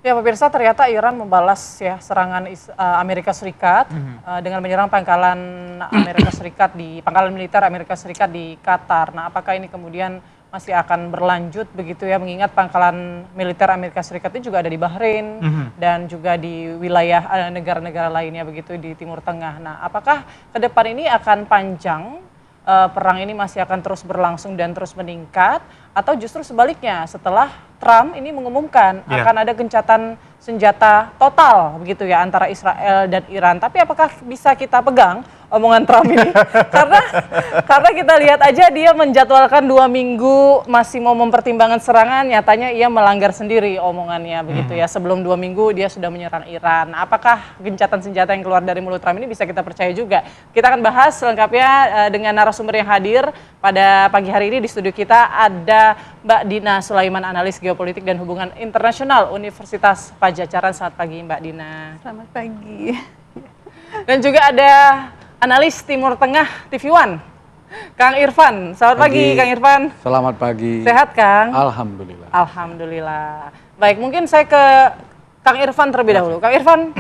Ya pemirsa, ternyata Iran membalas ya serangan Amerika Serikat dengan menyerang pangkalan Amerika Serikat di pangkalan militer Amerika Serikat di Qatar. Nah, apakah ini kemudian masih akan berlanjut begitu ya, mengingat pangkalan militer Amerika Serikat itu juga ada di Bahrain dan juga di wilayah negara-negara lainnya begitu di Timur Tengah. Nah, apakah ke depan ini akan panjang, perang ini masih akan terus berlangsung dan terus meningkat, atau justru sebaliknya setelah Trump ini mengumumkan akan ada gencatan senjata total begitu ya antara Israel dan Iran. Tapi apakah bisa kita pegang omongan Trump ini? karena kita lihat aja dia menjadwalkan 2 minggu masih mau mempertimbangkan serangan, nyatanya ia melanggar sendiri omongannya begitu ya. Sebelum 2 minggu dia sudah menyerang Iran. Apakah gencatan senjata yang keluar dari mulut Trump ini bisa kita percaya juga? Kita akan bahas selengkapnya dengan narasumber yang hadir pada pagi hari ini. Di studio kita ada Mbak Dina Sulaiman, analis geopolitik dan hubungan internasional Universitas Padjadjaran. Selamat pagi Mbak Dina. Selamat pagi. Dan juga ada analis Timur Tengah TV One, Kang Irfan. Selamat pagi Kang Irfan. Selamat pagi. Sehat Kang? Alhamdulillah. Alhamdulillah. Baik, mungkin saya ke Kang Irfan terlebih dahulu. Kang Irfan,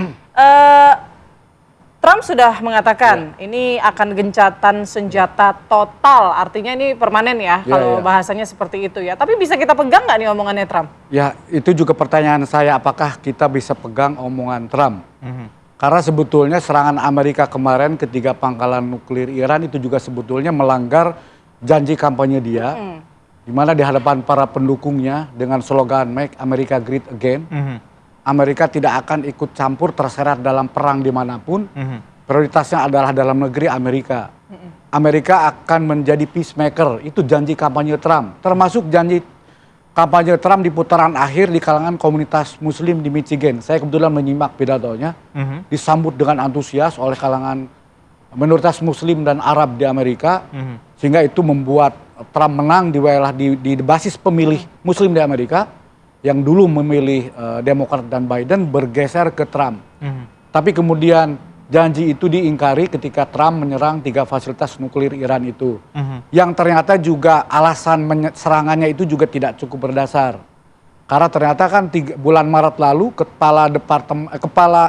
Trump sudah mengatakan ini akan gencatan senjata total, artinya ini permanen ya, kalau bahasanya seperti itu ya. Tapi bisa kita pegang nggak nih omongannya Trump? Ya, itu juga pertanyaan saya, apakah kita bisa pegang omongan Trump? Karena sebetulnya serangan Amerika kemarin ketiga pangkalan nuklir Iran itu juga sebetulnya melanggar janji kampanye dia, di mana di hadapan para pendukungnya dengan slogan Make America Great Again, Amerika tidak akan ikut campur terseret dalam perang dimanapun, prioritasnya adalah dalam negeri Amerika. Amerika akan menjadi peacemaker, itu janji kampanye Trump, termasuk janji kampanye Trump di putaran akhir di kalangan komunitas muslim di Michigan. Saya kebetulan menyimak pidatonya, disambut dengan antusias oleh kalangan minoritas muslim dan Arab di Amerika, sehingga itu membuat Trump menang di wilayah di basis pemilih muslim di Amerika, yang dulu memilih Demokrat dan Biden bergeser ke Trump. Tapi kemudian janji itu diingkari ketika Trump menyerang 3 fasilitas nuklir Iran itu. Yang ternyata juga alasan serangannya itu juga tidak cukup berdasar. Karena ternyata kan bulan Maret lalu Kepala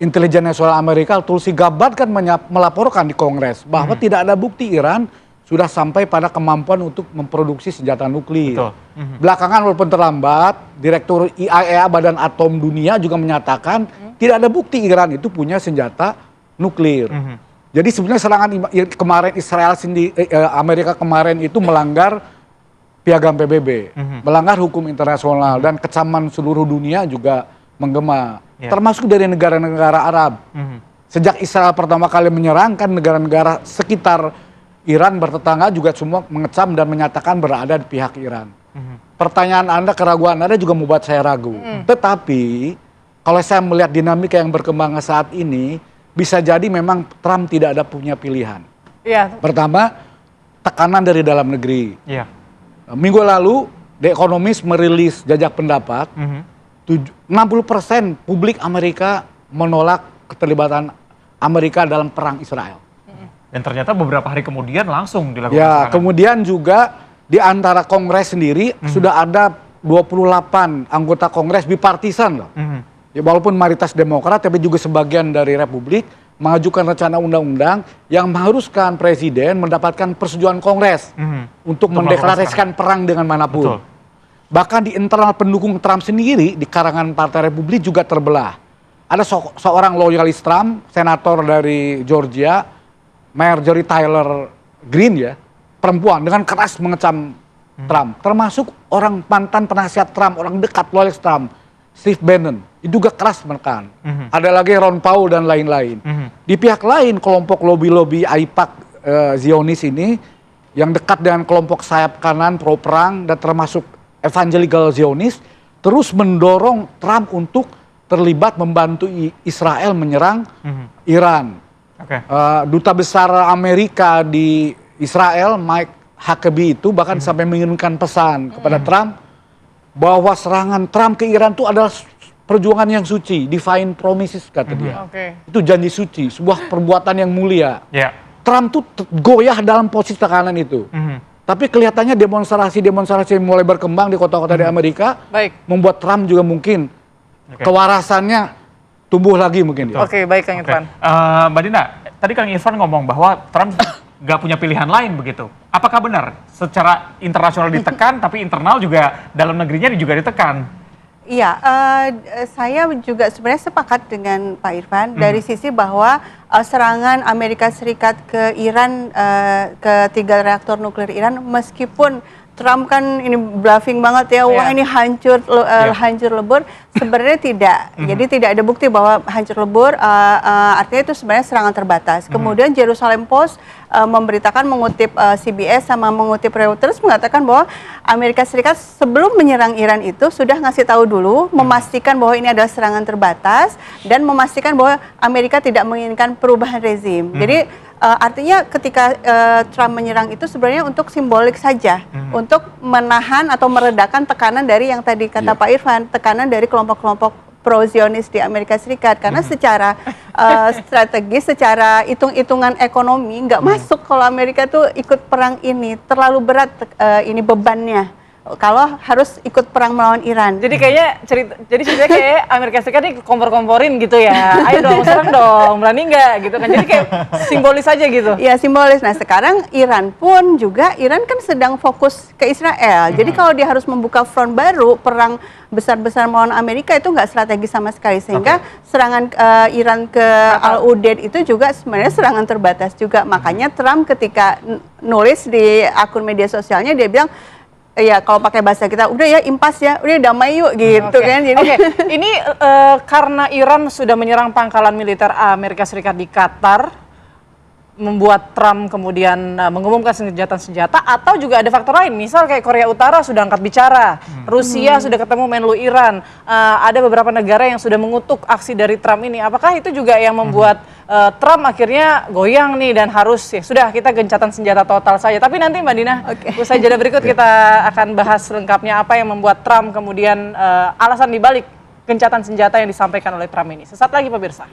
Intelijen Nasional Amerika Tulsi Gabbard kan melaporkan di Kongres bahwa tidak ada bukti Iran sudah sampai pada kemampuan untuk memproduksi senjata nuklir. Belakangan walaupun terlambat, Direktur IAEA Badan Atom Dunia juga menyatakan tidak ada bukti Iran itu punya senjata nuklir. Jadi sebenarnya serangan kemarin Amerika kemarin itu melanggar piagam PBB, melanggar hukum internasional dan kecaman seluruh dunia juga menggema, termasuk dari negara-negara Arab. Sejak Israel pertama kali menyerang, kan negara-negara sekitar Iran bertetangga juga semua mengecam dan menyatakan berada di pihak Iran. Pertanyaan Anda, keraguan Anda juga membuat saya ragu. Tetapi kalau saya melihat dinamika yang berkembang saat ini, bisa jadi memang Trump tidak ada punya pilihan. Pertama, tekanan dari dalam negeri. Minggu lalu, The Economist merilis jajak pendapat, 60% publik Amerika menolak keterlibatan Amerika dalam perang Israel. Dan ternyata beberapa hari kemudian langsung dilakukan serangan. Kemudian juga di antara Kongres sendiri sudah ada 28 anggota Kongres bipartisan loh. Ya, walaupun mayoritas Demokrat tapi juga sebagian dari Republik mengajukan rencana undang-undang yang mengharuskan Presiden mendapatkan persetujuan Kongres untuk mendeklarasikan perang dengan manapun. Bahkan di internal pendukung Trump sendiri di kalangan Partai Republik juga terbelah. Ada seorang loyalis Trump, senator dari Georgia, Marjorie Taylor Greene ya, perempuan dengan keras mengecam Trump, termasuk orang mantan penasihat Trump, orang dekat loyalis Trump, Steve Bannon, itu juga keras menekan. Ada lagi Ron Paul dan lain-lain. Di pihak lain, kelompok lobby-lobby AIPAC Zionis ini, yang dekat dengan kelompok sayap kanan pro perang dan termasuk evangelical Zionis, terus mendorong Trump untuk terlibat membantu Israel menyerang Iran. Duta besar Amerika di Israel, Mike Huckabee itu bahkan sampai mengirimkan pesan kepada Trump bahwa serangan Trump ke Iran itu adalah perjuangan yang suci, divine promises kata dia. Itu janji suci, sebuah perbuatan yang mulia. Trump tuh goyah dalam posisi tekanan itu. Tapi kelihatannya demonstrasi mulai berkembang di kota-kota di Amerika, membuat Trump juga mungkin kewarasannya tumbuh lagi mungkin. Oke, baik Kang Irfan. Mbak Dina, tadi Kang Irfan ngomong bahwa Trump nggak punya pilihan lain begitu. Apakah benar secara internasional ditekan, tapi internal juga dalam negerinya juga ditekan? Iya, saya juga sebenarnya sepakat dengan Pak Irfan dari sisi bahwa serangan Amerika Serikat ke Iran, ke 3 reaktor nuklir Iran, meskipun Trump kan ini bluffing banget ya, wah ini hancur lebur, sebenarnya tidak. Jadi tidak ada bukti bahwa hancur lebur, artinya itu sebenarnya serangan terbatas. Kemudian Jerusalem Post memberitakan, mengutip CBS sama mengutip Reuters, mengatakan bahwa Amerika Serikat sebelum menyerang Iran itu sudah ngasih tahu dulu, memastikan bahwa ini adalah serangan terbatas, dan memastikan bahwa Amerika tidak menginginkan perubahan rezim. Jadi artinya ketika Trump menyerang itu sebenarnya untuk simbolik saja, untuk menahan atau meredakan tekanan dari yang tadi kata Pak Irfan, tekanan dari kelompok-kelompok pro-Zionis di Amerika Serikat. Karena secara strategis, secara hitung-hitungan ekonomi, nggak masuk kalau Amerika tuh ikut perang ini, terlalu berat ini bebannya kalau harus ikut perang melawan Iran. Jadi kayaknya ceritanya kayak Amerika Serikat ini kompor-komporin gitu ya. Ayo dong, serang dong, berani nggak gitu kan. Jadi kayak simbolis aja gitu. Iya, simbolis. Nah, sekarang Iran pun juga, Iran kan sedang fokus ke Israel. Jadi kalau dia harus membuka front baru, perang besar-besar melawan Amerika itu nggak strategis sama sekali. Sehingga serangan Iran ke Al-Udeid itu juga sebenarnya serangan terbatas juga. Makanya Trump ketika nulis di akun media sosialnya, dia bilang, ya kalau pakai bahasa kita, udah ya impas ya, udah damai yuk gitu kan. Jadi ini karena Iran sudah menyerang pangkalan militer Amerika Serikat di Qatar, membuat Trump kemudian mengumumkan senjata-senjata, atau juga ada faktor lain, misal kayak Korea Utara sudah angkat bicara, Rusia sudah ketemu Menlu Iran, ada beberapa negara yang sudah mengutuk aksi dari Trump ini. Apakah itu juga yang membuat Trump akhirnya goyang nih dan harus ya sudah kita gencatan senjata total saja? Tapi nanti Mbak Dina, usai jeda berikut kita akan bahas lengkapnya apa yang membuat Trump kemudian alasan dibalik gencatan senjata yang disampaikan oleh Trump ini. Sesaat lagi pemirsa.